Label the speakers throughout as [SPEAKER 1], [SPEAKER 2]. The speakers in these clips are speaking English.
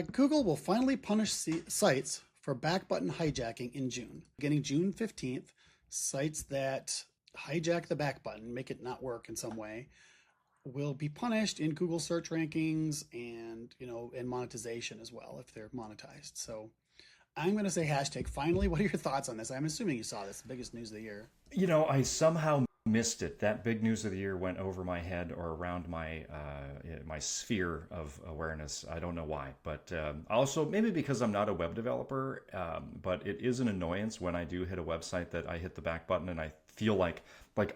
[SPEAKER 1] Google will finally punish sites for back button hijacking in June. Beginning June 15th, sites that hijack the back button, make it not work in some way, will be punished in Google search rankings and, and monetization as well if they're monetized. So I'm going to say hashtag finally. What are your thoughts on this? I'm assuming you saw this, the biggest news of the year.
[SPEAKER 2] I somehow missed it. That big news of the year went over my head or around my sphere of awareness. I don't know why, but also maybe because I'm not a web developer. But it is an annoyance when I do hit a website that I hit the back button and I feel like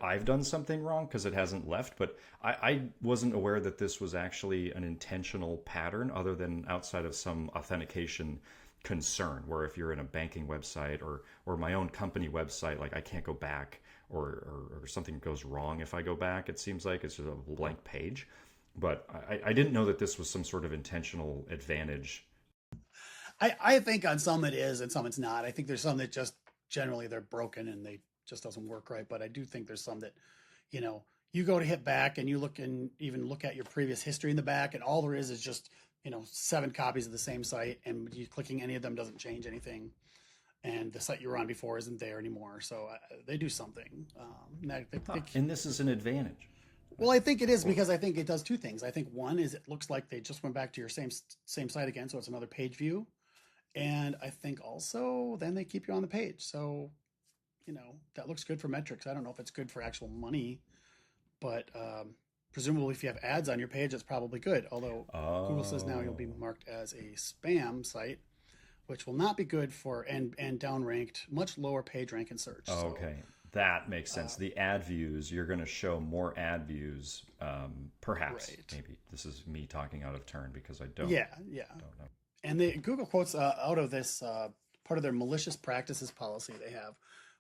[SPEAKER 2] I've done something wrong because it hasn't left. But I wasn't aware that this was actually an intentional pattern, other than outside of some authentication concern, where if you're in a banking website or my own company website, like I can't go back, or something goes wrong if I go back. It seems like it's just a blank page. But I didn't know that this was some sort of intentional advantage.
[SPEAKER 1] I think on some it is and some it's not. I think there's some that just generally they're broken and they just doesn't work right. But I do think there's some that, you go to hit back and you look and even look at your previous history in the back, and all there is just 7 copies of the same site, and you clicking any of them doesn't change anything, and the site you were on before isn't there anymore. So they do something.
[SPEAKER 2] And this is an advantage.
[SPEAKER 1] Well, I think it is, because I think it does 2 things. I think one is it looks like they just went back to your same site again, so it's another page view, and I think also then they keep you on the page. So that looks good for metrics. I don't know if it's good for actual money, but presumably if you have ads on your page, it's probably good. Although Google says now you'll be marked as a spam site, which will not be good for and downranked, much lower page rank in search.
[SPEAKER 2] Okay, that makes sense. The ad views, you're going to show more ad views, perhaps. Right. Maybe this is me talking out of turn because I don't.
[SPEAKER 1] Yeah.
[SPEAKER 2] Don't know.
[SPEAKER 1] And Google quotes out of this part of their malicious practices policy they have,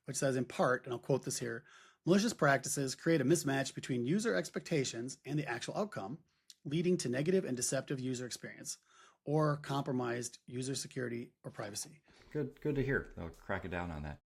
[SPEAKER 1] which says in part, and I'll quote this here: malicious practices create a mismatch between user expectations and the actual outcome, leading to negative and deceptive user experience or compromised user security or privacy.
[SPEAKER 2] Good to hear. They'll crack it down on that.